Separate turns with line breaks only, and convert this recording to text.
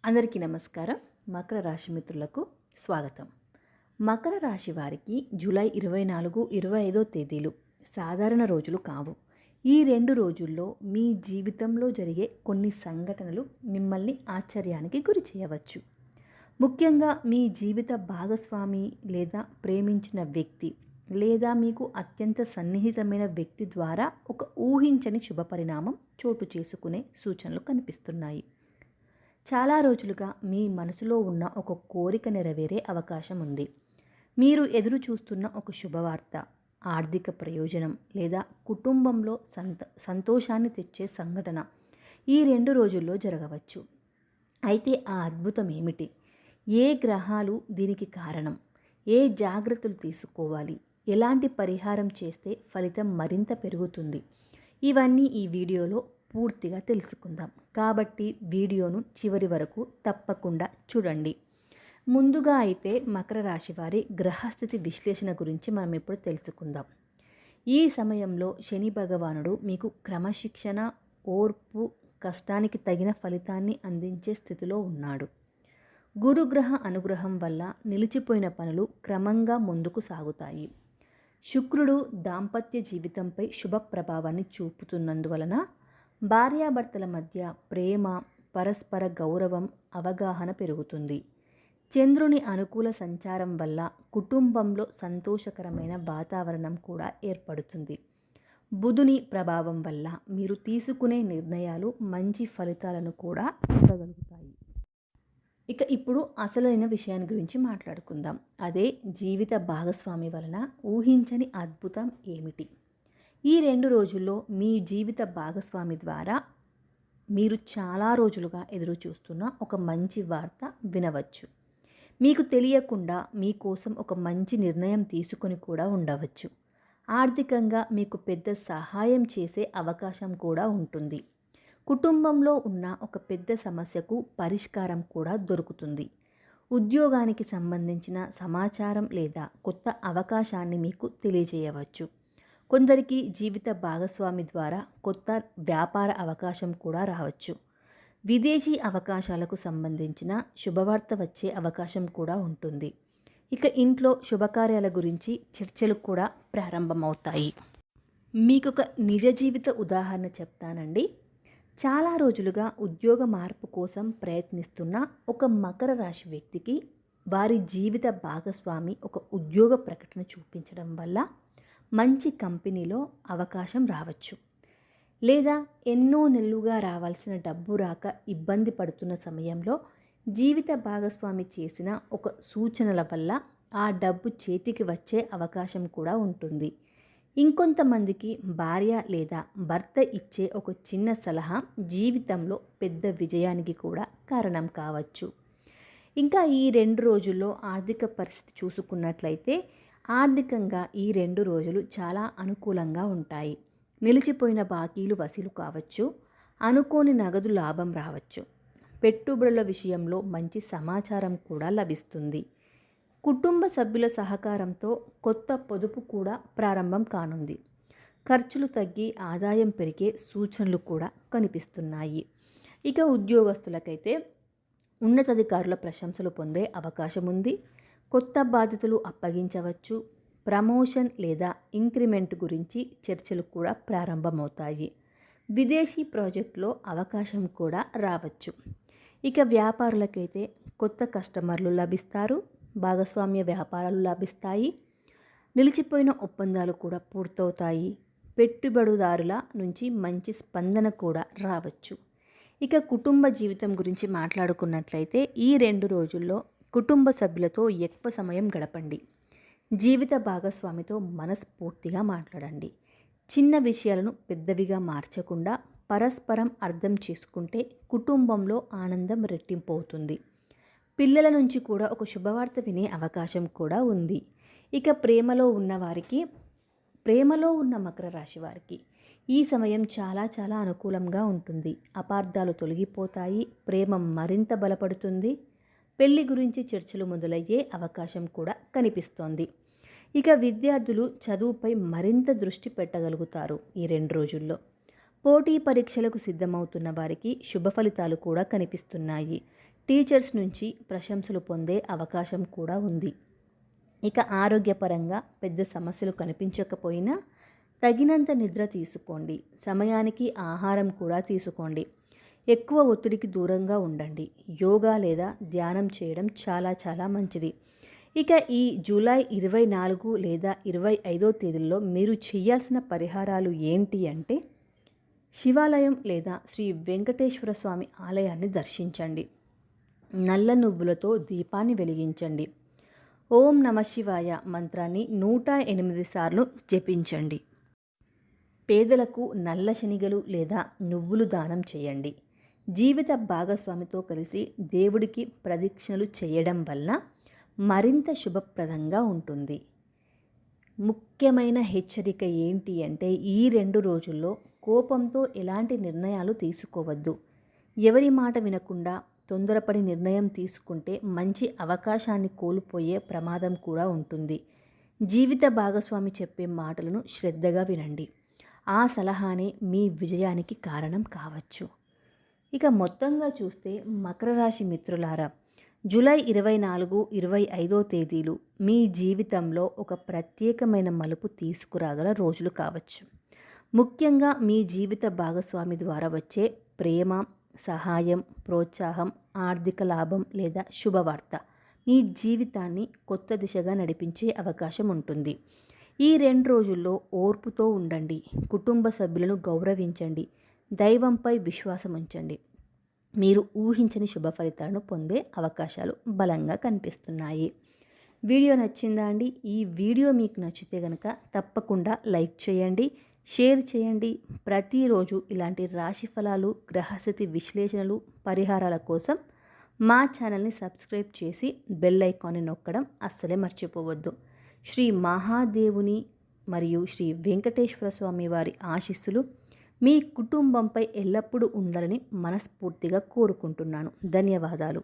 అందరికీ నమస్కారం. మకర రాశి మిత్రులకు స్వాగతం. మకర రాశి వారికి జూలై 24, 25 తేదీలు సాధారణ రోజులు కావు. ఈ 2 రోజుల్లో మీ జీవితంలో జరిగే కొన్ని సంఘటనలు మిమ్మల్ని ఆశ్చర్యానికి గురి చేయవచ్చు. ముఖ్యంగా మీ జీవిత భాగస్వామి లేదా ప్రేమించిన వ్యక్తి లేదా మీకు అత్యంత సన్నిహితమైన వ్యక్తి ద్వారా ఒక ఊహించని శుభపరిణామం చోటు చేసుకునే సూచనలు కనిపిస్తున్నాయి. చాలా రోజులుగా మీ మనసులో ఉన్న ఒక కోరిక నెరవేరే అవకాశం ఉంది. మీరు ఎదురు చూస్తున్న ఒక శుభవార్త, ఆర్థిక ప్రయోజనం లేదా కుటుంబంలో సంతోషాన్ని తెచ్చే సంఘటన ఈ 2 రోజుల్లో జరగవచ్చు. అయితే ఆ అద్భుతం ఏమిటి? ఏ గ్రహాలు దీనికి కారణం? ఏ జాగ్రత్తలు తీసుకోవాలి? ఎలాంటి పరిహారం చేస్తే ఫలితం మరింత పెరుగుతుంది? ఇవన్నీ ఈ వీడియోలో పూర్తిగా తెలుసుకుందాం. కాబట్టి వీడియోను చివరి వరకు తప్పకుండా చూడండి. ముందుగా అయితే మకర రాశి వారి గ్రహస్థితి విశ్లేషణ గురించి మనం ఇప్పుడు తెలుసుకుందాం. ఈ సమయంలో శని భగవానుడు మీకు క్రమశిక్షణ, ఓర్పు, కష్టానికి తగిన ఫలితాన్ని అందించే స్థితిలో ఉన్నాడు. గురుగ్రహ అనుగ్రహం వల్ల నిలిచిపోయిన పనులు క్రమంగా ముందుకు సాగుతాయి. శుక్రుడు దాంపత్య జీవితంపై శుభ ప్రభావాన్ని చూపుతున్నందువలన భార్యాభర్తల మధ్య ప్రేమ, పరస్పర గౌరవం, అవగాహన పెరుగుతుంది. చంద్రుని అనుకూల సంచారం వల్ల కుటుంబంలో సంతోషకరమైన వాతావరణం కూడా ఏర్పడుతుంది. బుధుని ప్రభావం వల్ల మీరు తీసుకునే నిర్ణయాలు మంచి ఫలితాలను కూడా ఇవ్వగలుగుతాయి. ఇప్పుడు అసలైన విషయాన్ని గురించి మాట్లాడుకుందాం. అదే జీవిత భాగస్వామి వలన ఊహించని అద్భుతం ఏమిటి? ఈ 2 రోజుల్లో మీ జీవిత భాగస్వామి ద్వారా మీరు చాలా రోజులుగా ఎదురు చూస్తున్న ఒక మంచి వార్త వినవచ్చు. మీకు తెలియకుండా మీకోసం ఒక మంచి నిర్ణయం తీసుకొని కూడా ఉండవచ్చు. ఆర్థికంగా మీకు పెద్ద సహాయం చేసే అవకాశం కూడా ఉంటుంది. కుటుంబంలో ఉన్న ఒక పెద్ద సమస్యకు పరిష్కారం కూడా దొరుకుతుంది. ఉద్యోగానికి సంబంధించిన సమాచారం లేదా కొత్త అవకాశాన్ని మీకు తెలియజేయవచ్చు. కొందరికి జీవిత భాగస్వామి ద్వారా కొత్త వ్యాపార అవకాశం కూడా రావచ్చు. విదేశీ అవకాశాలకు సంబంధించిన శుభవార్త వచ్చే అవకాశం కూడా ఉంటుంది. ఇంట్లో శుభకార్యాల గురించి చర్చలు కూడా ప్రారంభమవుతాయి. మీకొక నిజ జీవిత ఉదాహరణ చెప్తానండి. చాలా రోజులుగా ఉద్యోగ మార్పు కోసం ప్రయత్నిస్తున్న ఒక మకర రాశి వ్యక్తికి వారి జీవిత భాగస్వామి ఒక ఉద్యోగ ప్రకటన చూపించడం వల్ల మంచి కంపెనీలో అవకాశం రావచ్చు. లేదా ఎన్నో నెలలుగా రావాల్సిన డబ్బు రాక ఇబ్బంది పడుతున్న సమయంలో జీవిత భాగస్వామి చేసిన ఒక సూచనల వల్ల ఆ డబ్బు చేతికి వచ్చే అవకాశం కూడా ఉంటుంది. ఇంకొంతమందికి భార్య లేదా భర్త ఇచ్చే ఒక చిన్న సలహా జీవితంలో పెద్ద విజయానికి కూడా కారణం కావచ్చు. ఈ 2 రోజుల్లో ఆర్థిక పరిస్థితి చూసుకున్నట్లయితే ఆర్థికంగా ఈ 2 రోజులు చాలా అనుకూలంగా ఉంటాయి. నిలిచిపోయిన బాకీలు వసూలు కావచ్చు. అనుకోని నగదు లాభం రావచ్చు. పెట్టుబడుల విషయంలో మంచి సమాచారం కూడా లభిస్తుంది. కుటుంబ సభ్యుల సహకారంతో కొత్త పొదుపు కూడా ప్రారంభం కానుంది. ఖర్చులు తగ్గి ఆదాయం పెరిగే సూచనలు కూడా కనిపిస్తున్నాయి. ఉద్యోగస్తులకైతే ఉన్నతాధికారుల ప్రశంసలు పొందే అవకాశం ఉంది. కొత్త బాధ్యతలు అప్పగించవచ్చు. ప్రమోషన్ లేదా ఇంక్రిమెంట్ గురించి చర్చలు కూడా ప్రారంభమవుతాయి. విదేశీ ప్రాజెక్టులో అవకాశం కూడా రావచ్చు. వ్యాపారులకైతే కొత్త కస్టమర్లు లభిస్తారు. భాగస్వామ్య వ్యాపారాలు లభిస్తాయి. నిలిచిపోయిన ఒప్పందాలు కూడా పూర్తవుతాయి. పెట్టుబడిదారుల నుంచి మంచి స్పందన కూడా రావచ్చు. కుటుంబ జీవితం గురించి మాట్లాడుకున్నట్లయితే ఈ 2 రోజుల్లో కుటుంబ సభ్యులతో ఎక్కువ సమయం గడపండి. జీవిత భాగస్వామితో మనస్ఫూర్తిగా మాట్లాడండి. చిన్న విషయాలను పెద్దవిగా మార్చకుండా పరస్పరం అర్థం చేసుకుంటే కుటుంబంలో ఆనందం రెట్టింపు అవుతుంది. పిల్లల నుంచి కూడా ఒక శుభవార్త వినే అవకాశం కూడా ఉంది. ప్రేమలో ఉన్న మకర రాశి వారికి ఈ సమయం చాలా చాలా అనుకూలంగా ఉంటుంది. అపార్థాలు తొలగిపోతాయి. ప్రేమ మరింత బలపడుతుంది. పెళ్లి గురించి చర్చలు మొదలయ్యే అవకాశం కూడా కనిపిస్తోంది. విద్యార్థులు చదువుపై మరింత దృష్టి పెట్టగలుగుతారు ఈ 2 రోజుల్లో. పోటీ పరీక్షలకు సిద్ధమవుతున్న వారికి శుభ ఫలితాలు కూడా కనిపిస్తున్నాయి. టీచర్స్ నుంచి ప్రశంసలు పొందే అవకాశం కూడా ఉంది. ఇక ఆరోగ్యపరంగా పెద్ద సమస్యలు కనిపించకపోయినా తగినంత నిద్ర తీసుకోండి. సమయానికి ఆహారం కూడా తీసుకోండి. ఎక్కువ ఒత్తిడికి దూరంగా ఉండండి. యోగా లేదా ధ్యానం చేయడం చాలా చాలా మంచిది. ఇక ఈ జూలై 24 లేదా 25 తేదీల్లో మీరు చేయాల్సిన పరిహారాలు ఏంటి అంటే, శివాలయం లేదా శ్రీ వెంకటేశ్వర స్వామి ఆలయాన్ని దర్శించండి. నల్ల నువ్వులతో దీపాన్ని వెలిగించండి. ఓం నమ శివాయ మంత్రాన్ని 108 సార్లు జపించండి. పేదలకు నల్ల శనిగలు లేదా నువ్వులు దానం చేయండి. జీవిత భాగస్వామితో కలిసి దేవుడికి ప్రదక్షిణలు చేయడం వల్ల మరింత శుభప్రదంగా ఉంటుంది. ముఖ్యమైన హెచ్చరిక ఏంటి అంటే, ఈ 2 రోజుల్లో కోపంతో ఎలాంటి నిర్ణయాలు తీసుకోవద్దు. ఎవరి మాట వినకుండా తొందరపడి నిర్ణయం తీసుకుంటే మంచి అవకాశాన్ని కోల్పోయే ప్రమాదం కూడా ఉంటుంది. జీవిత భాగస్వామి చెప్పే మాటలను శ్రద్ధగా వినండి. ఆ సలహానే మీ విజయానికి కారణం కావచ్చు. ఇక మొత్తంగా చూస్తే మకర రాశి మిత్రులారా, జూలై 24, 25 తేదీలు మీ జీవితంలో ఒక ప్రత్యేకమైన మలుపు తీసుకురాగల రోజులు కావచ్చు. ముఖ్యంగా మీ జీవిత భాగస్వామి ద్వారా వచ్చే ప్రేమ, సహాయం, ప్రోత్సాహం, ఆర్థిక లాభం లేదా శుభవార్త మీ జీవితాన్ని కొత్త దిశగా నడిపించే అవకాశం ఉంటుంది. ఈ 2 రోజుల్లో ఓర్పుతో ఉండండి. కుటుంబ సభ్యులను గౌరవించండి. దైవంపై విశ్వాసం ఉంచండి. మీరు ఊహించని శుభ ఫలితాలను పొందే అవకాశాలు బలంగా కనిపిస్తున్నాయి. వీడియో నచ్చిందా అండి? ఈ వీడియో మీకు నచ్చితే కనుక తప్పకుండా లైక్ చేయండి, షేర్ చేయండి. ప్రతిరోజు ఇలాంటి రాశి ఫలాలు, గ్రహస్థితి విశ్లేషణలు, పరిహారాల కోసం మా ఛానల్ని సబ్స్క్రైబ్ చేసి బెల్ ఐకాన్ని నొక్కడం అస్సలే మర్చిపోవద్దు. శ్రీ మహాదేవుని మరియు శ్రీ వెంకటేశ్వర స్వామి వారి ఆశీస్సులు మీ కుటుంబంపై ఎల్లప్పుడూ ఉండాలని మనస్ఫూర్తిగా కోరుకుంటున్నాను. ధన్యవాదాలు.